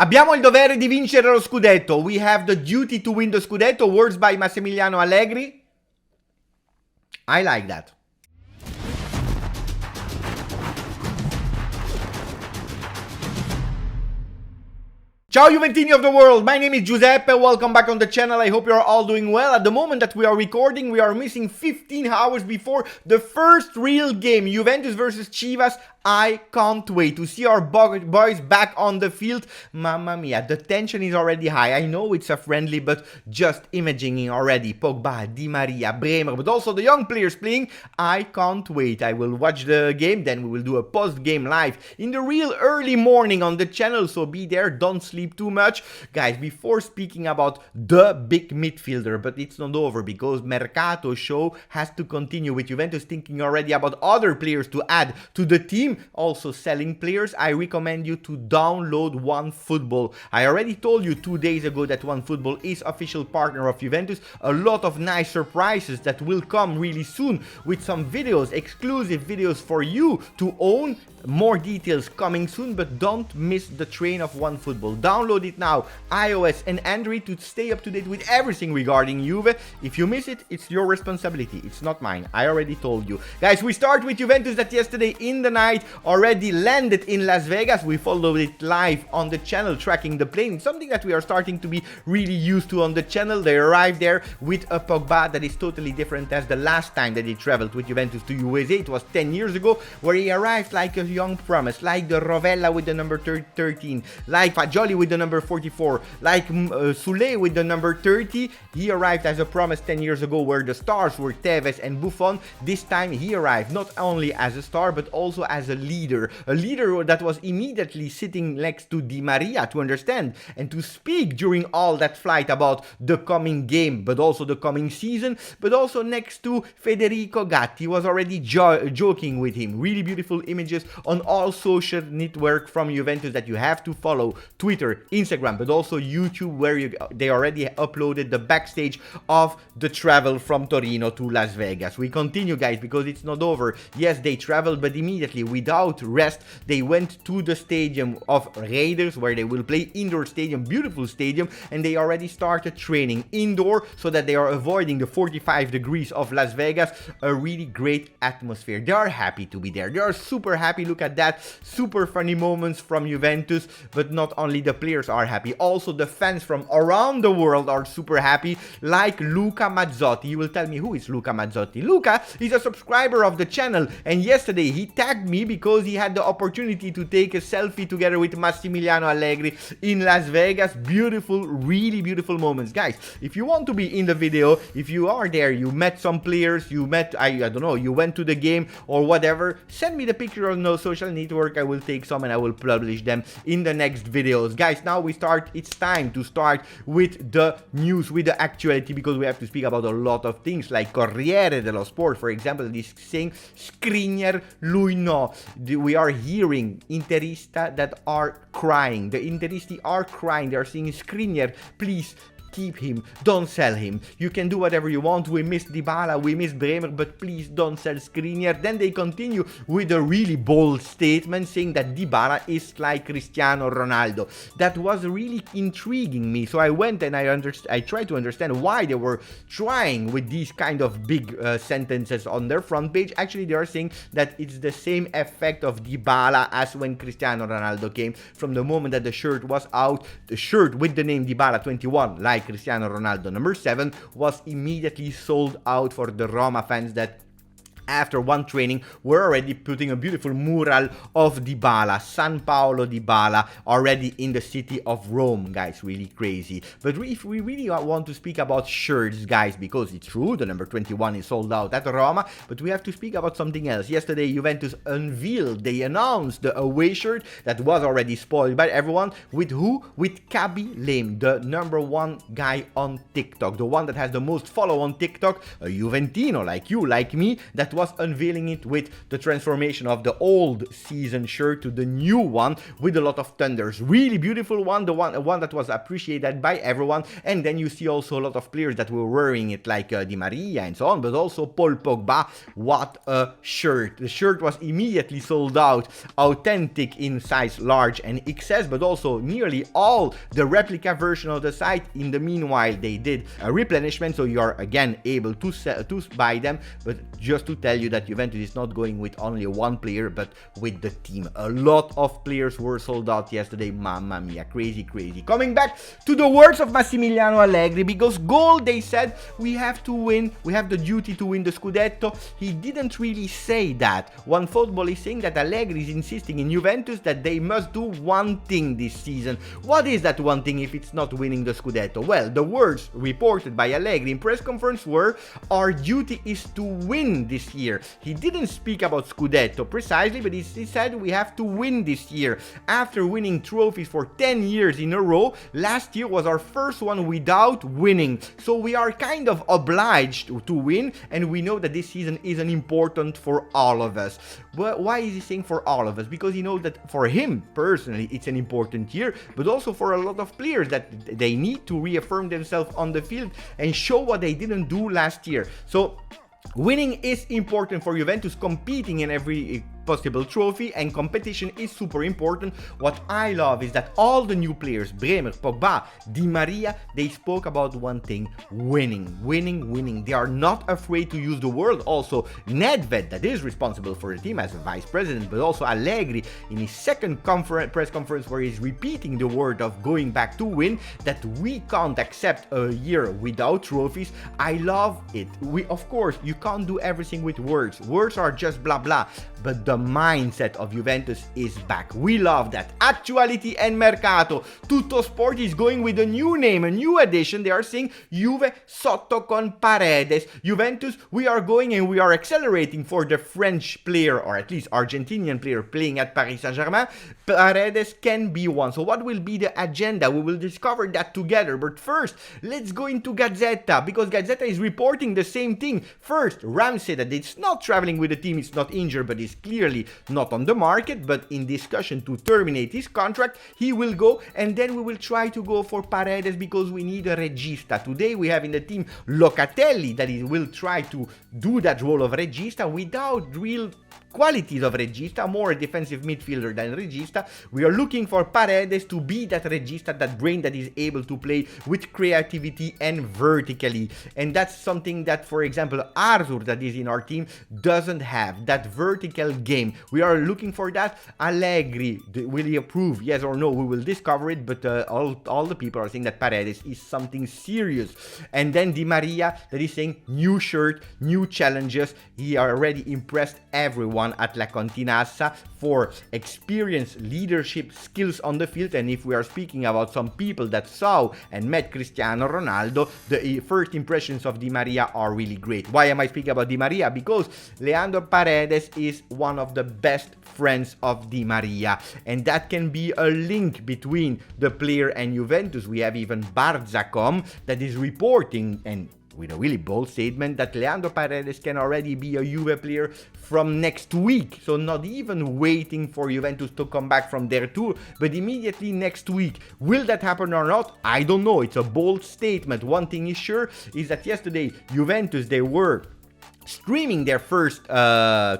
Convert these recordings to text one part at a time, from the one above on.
Abbiamo il dovere di vincere lo scudetto. We have the duty to win the scudetto. Words by Massimiliano Allegri. I like that. Ciao Juventini of the world, my name is Giuseppe, welcome back on the channel, I hope you are all doing well. At the moment that we are recording, we are missing 15 hours before the first real game, Juventus versus Chivas. I can't wait to see our boys back on the field. Mamma mia, the tension is already high. I know it's a friendly, but just imagining already Pogba, Di Maria, Bremer, but also the young players playing. I can't wait. I will watch the game, then we will do a post-game live in the real early morning on the channel, so be there, don't sleep too much. Guys, before speaking about the big midfielder, but it's not over because Mercato show has to continue with Juventus thinking already about other players to add to the team. Also selling players. I recommend you to download OneFootball. I already told you 2 days ago that OneFootball is official partner of Juventus. A lot of nice surprises that will come really soon with some videos, exclusive videos for you to own. More details coming soon, but don't miss the train of OneFootball. Download it now, iOS and Android, to stay up to date with everything regarding Juve. If you miss it, it's your responsibility. It's not mine. I already told you. Guys, we start with Juventus that yesterday in the night already landed in Las Vegas. We followed it live on the channel, tracking the plane. It's something that we are starting to be really used to on the channel. They arrived there with a Pogba that is totally different as the last time that he traveled with Juventus to USA. It was 10 years ago, where he arrived like a young promise, like the Rovella with the number 13, like Fagioli with the number 44, like Sule with the number 30. He arrived as a promise 10 years ago, where the stars were Tevez and Buffon. This time he arrived not only as a star, but also as a leader that was immediately sitting next to Di Maria to understand and to speak during all that flight about the coming game, but also the coming season, but also next to Federico Gatti. Was already joking with him. Really beautiful images on all social network from Juventus that you have to follow. Twitter, Instagram, but also YouTube, where they already uploaded the backstage of the travel from Torino to Las Vegas. We continue, guys, because it's not over. Yes, they traveled, but immediately, without rest, they went to the stadium of Raiders, where they will play indoor stadium, beautiful stadium, and they already started training indoor so that they are avoiding the 45 degrees of Las Vegas. A really great atmosphere. They are happy to be there. They are super happy. Look at that. Super funny moments from Juventus, but not only the players are happy, also the fans from around the world are super happy, like Luca Mazzotti. You will tell me, who is Luca Mazzotti? Luca is a subscriber of the channel, and yesterday he tagged me because he had the opportunity to take a selfie together with Massimiliano Allegri in Las Vegas. Beautiful, really beautiful moments. Guys, if you want to be in the video, if you are there, you met some players, you met, I don't know, you went to the game or whatever, send me the picture on no social network. I will take some and I will publish them in the next videos. Guys, now it's time to start with the news, with the actuality, because we have to speak about a lot of things, like Corriere dello Sport, for example, is saying Skriniar, lui no. We are hearing Interista that are crying. The Interisti are crying. They are saying, Skriniar, please, keep him, don't sell him. You can do whatever you want. We miss Dybala, we miss Bremer, but please don't sell Skriniar. Then they continue with a really bold statement saying that Dybala is like Cristiano Ronaldo. That was really intriguing me. So I went and I tried to understand why they were trying with these kind of big sentences on their front page. Actually, they are saying that it's the same effect of Dybala as when Cristiano Ronaldo came. From the moment that the shirt was out, the shirt with the name Dybala 21, like Cristiano Ronaldo number 7, was immediately sold out for the Roma fans that after one training we're already putting a beautiful mural of Dybala, San Paolo Dybala, already in the city of Rome, guys. Really crazy. But if we really want to speak about shirts, guys, because it's true, the number 21 is sold out at Roma, but we have to speak about something else. Yesterday Juventus they announced the away shirt that was already spoiled by everyone. With who? With Kaby Lame, the number 1 guy on TikTok, the one that has the most follow on TikTok, a Juventino like you, like me, that that was unveiling it with the transformation of the old season shirt to the new one with a lot of thunders. Really beautiful one, the one that was appreciated by everyone. And then you see also a lot of players that were wearing it, like Di Maria and so on, but also Paul Pogba. What a shirt. The shirt was immediately sold out, authentic in size large and XS, but also nearly all the replica version of the site. In the meanwhile, they did a replenishment, so you are again able to buy them. But just to tell you that Juventus is not going with only one player, but with the team. A lot of players were sold out yesterday. Mamma mia, crazy. Coming back to the words of Massimiliano Allegri, because goal, they said, we have to win, we have the duty to win the Scudetto. He didn't really say that. One football is saying that Allegri is insisting in Juventus that they must do one thing this season. What is that one thing if it's not winning the Scudetto? Well, the words reported by Allegri in press conference were, our duty is to win this year. He didn't speak about Scudetto precisely, but he said we have to win this year. After winning trophies for 10 years in a row, last year was our first one without winning. So we are kind of obliged to win, and we know that this season is an important for all of us. But why is he saying for all of us? Because he knows that for him personally it's an important year, but also for a lot of players that they need to reaffirm themselves on the field and show what they didn't do last year. So winning is important for Juventus, competing in every possible trophy, and competition is super important. What I love is that all the new players, Bremer, Pogba, Di Maria, they spoke about one thing: winning. They are not afraid to use the word. Also Nedved, that is responsible for the team as a vice president, but also Allegri in his second press conference, where he's repeating the word of going back to win, that we can't accept a year without trophies. I love it. Of course, you can't do everything with words. Words are just blah blah, but the mindset of Juventus is back. We love that. Actuality and Mercato. Tutto Sport is going with a new name, a new addition. They are saying Juve sotto con Paredes. Juventus, we are going and we are accelerating for the French player, or at least Argentinian player playing at Paris Saint-Germain. Paredes can be one. So what will be the agenda? We will discover that together. But first, let's go into Gazeta, because Gazeta is reporting the same thing. First, Ramsey, that it's not traveling with the team, it's not injured, but is clearly not on the market, but in discussion to terminate his contract. He will go, and then we will try to go for Paredes, because we need a regista. Today we have in the team Locatelli, that he will try to do that role of regista without real qualities of regista, more a defensive midfielder than regista. We are looking for Paredes to be that regista, that brain that is able to play with creativity and vertically. And that's something that, for example, Arthur, that is in our team, doesn't have, that vertical game. We are looking for that. Allegri, will he approve? Yes or no? We will discover it, but all the people are saying that Paredes is something serious. And then Di Maria, that is saying new shirt, new challenges. He already impressed everyone at La Continassa for experience, leadership, skills on the field. And if we are speaking about some people that saw and met Cristiano Ronaldo, the first impressions of Di Maria are really great. Why am I speaking about Di Maria? Because Leandro Paredes is one of the best friends of Di Maria, and that can be a link between the player and Juventus. We have even Barzacom that is reporting, and with a really bold statement, that Leandro Paredes can already be a Juve player from next week. So not even waiting for Juventus to come back from their tour, but immediately next week. Will that happen or not? I don't know. It's a bold statement. One thing is sure is that yesterday Juventus, they were streaming their first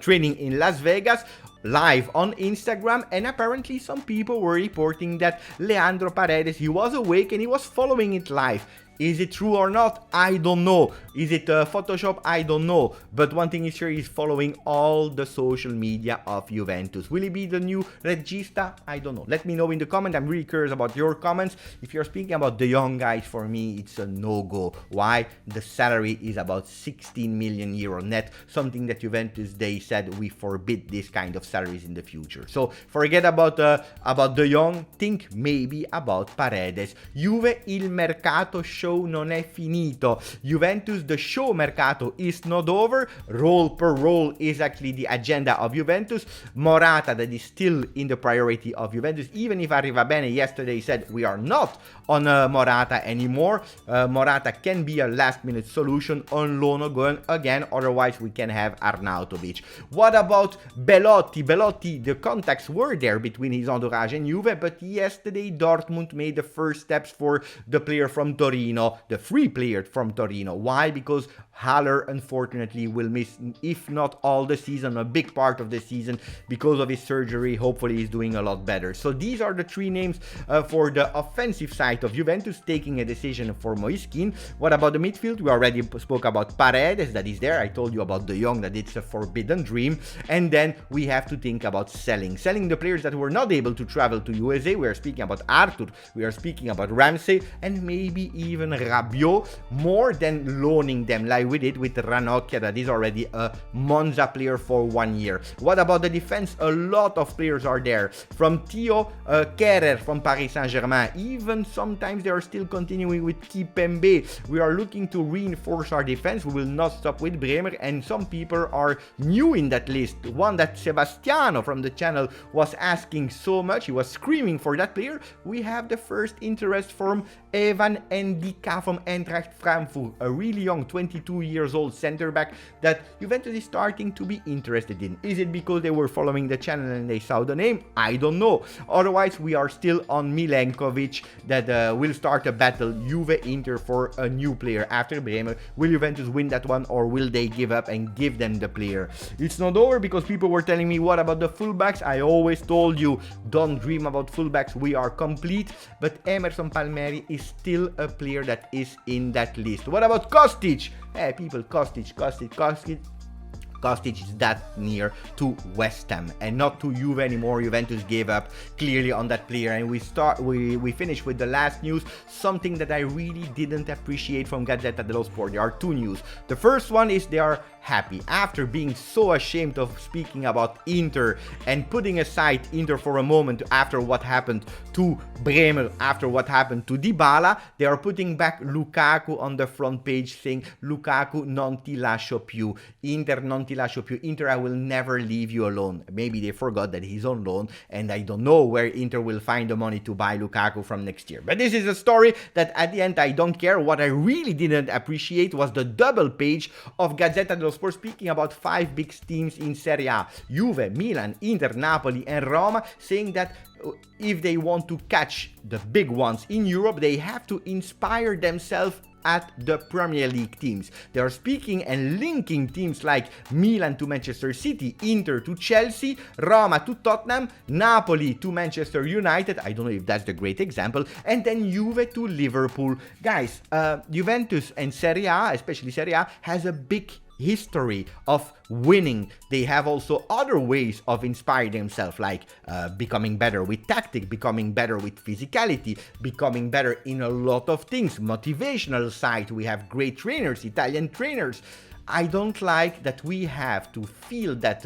training in Las Vegas live on Instagram, and apparently some people were reporting that Leandro Paredes, he was awake and he was following it live. Is it true or not? I don't know. Is it Photoshop? I don't know. But one thing is sure, he's following all the social media of Juventus. Will he be the new regista? I don't know. Let me know in the comment. I'm really curious about your comments. If you're speaking about the young guys, for me, it's a no-go. Why? The salary is about 16 million euro net. Something that Juventus, they said, we forbid this kind of salaries in the future. So forget about the young. Think maybe about Paredes. Juve il mercato show non è finito. Juventus, the show Mercato is not over. Role per role is actually the agenda of Juventus. Morata, that is still in the priority of Juventus, even if Arrivabene yesterday said we are not on Morata anymore. Morata can be a last-minute solution on loan going again, otherwise we can have Arnautovic. What about Belotti? Belotti, the contacts were there between his entourage and Juve, but yesterday Dortmund made the first steps for the player from Torino, the free player from Torino. Why? Because Haller unfortunately will miss, if not all the season, a big part of the season because of his surgery. Hopefully he's doing a lot better. So these are the three names for the offensive side of Juventus, taking a decision for Moiskin. What about the midfield? We already spoke about Paredes, that is there. I told you about De Jong, that it's a forbidden dream. And then we have to think about selling the players that were not able to travel to USA. We are speaking about Arthur, we are speaking about Ramsey, and maybe even Rabiot, more than loaning them like we did with Ranocchia, that is already a Monza player for 1 year. What about the defense? A lot of players are there. From Theo Kehrer from Paris Saint-Germain, even sometimes they are still continuing with Kipembe. We are looking to reinforce our defense. We will not stop with Bremer, and some people are new in that list. One that Sebastiano from the channel was asking so much, he was screaming for that player. We have the first interest from Evan Ndika from Eintracht Frankfurt, a really young 22 years old center back that Juventus is starting to be interested in. Is it because they were following the channel and they saw the name? I don't know. Otherwise, we are still on Milenkovic, that will start a battle, Juve-Inter, for a new player after Bremer. Will Juventus win that one, or will they give up and give them the player? It's not over, because people were telling me, what about the fullbacks? I always told you, don't dream about fullbacks, we are complete. But Emerson Palmieri is still a player that is in that list. What about Kostic? Hey people, Kostic is that near to West Ham and not to Juve anymore. Juventus gave up clearly on that player, and we finish with the last news, something that I really didn't appreciate from Gazeta dello Sport. There are two news. The first one is they are happy after being so ashamed of speaking about Inter and putting aside Inter for a moment after what happened to Bremer, after what happened to Dybala. They are putting back Lukaku on the front page, saying Lukaku non ti lascio più, Inter non ti lascio più, Inter I will never leave you alone. Maybe they forgot that he's on loan, and I don't know where Inter will find the money to buy Lukaku from next year. But this is a story that at the end I don't care. What I really didn't appreciate was the double page of Gazeta dello Sport speaking about 5 big teams in Serie A, Juve, Milan, Inter, Napoli and Roma, saying that if they want to catch the big ones in Europe, they have to inspire themselves at the Premier League teams. They are speaking and linking teams like Milan to Manchester City, Inter to Chelsea, Roma to Tottenham, Napoli to Manchester United, I don't know if that's the great example, and then Juve to Liverpool. Guys, Juventus and Serie A, especially Serie A, has a big history of winning. They have also other ways of inspiring themselves, like becoming better with tactic, becoming better with physicality, becoming better in a lot of things. Motivational side, we have great trainers, Italian trainers. I don't like that we have to feel that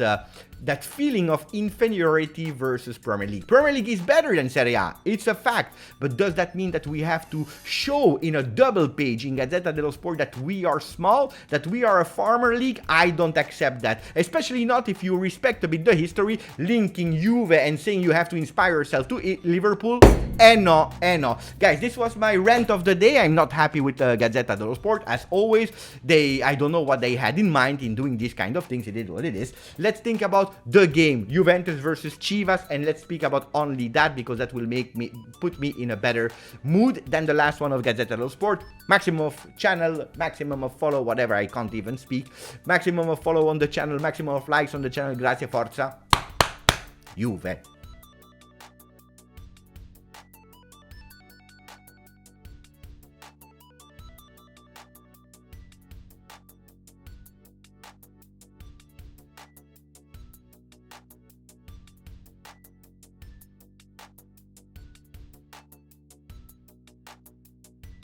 that feeling of inferiority versus Premier League. Premier League is better than Serie A, it's a fact. But does that mean that we have to show in a double page in Gazzetta dello Sport that we are small, that we are a farmer league? I don't accept that. Especially not if you respect a bit the history, linking Juve and saying you have to inspire yourself to Liverpool. No. Guys, this was my rant of the day. I'm not happy with Gazzetta dello Sport. As always, I don't know what they had in mind in doing these kind of things. It is what it is. Let's think about the game, Juventus versus Chivas, and let's speak about only that, because that will put me in a better mood than the last one of Gazzetta dello Sport. Maximum of channel, maximum of follow, whatever, I can't even speak. Maximum of follow on the channel, maximum of likes on the channel. Grazie, forza, Juve.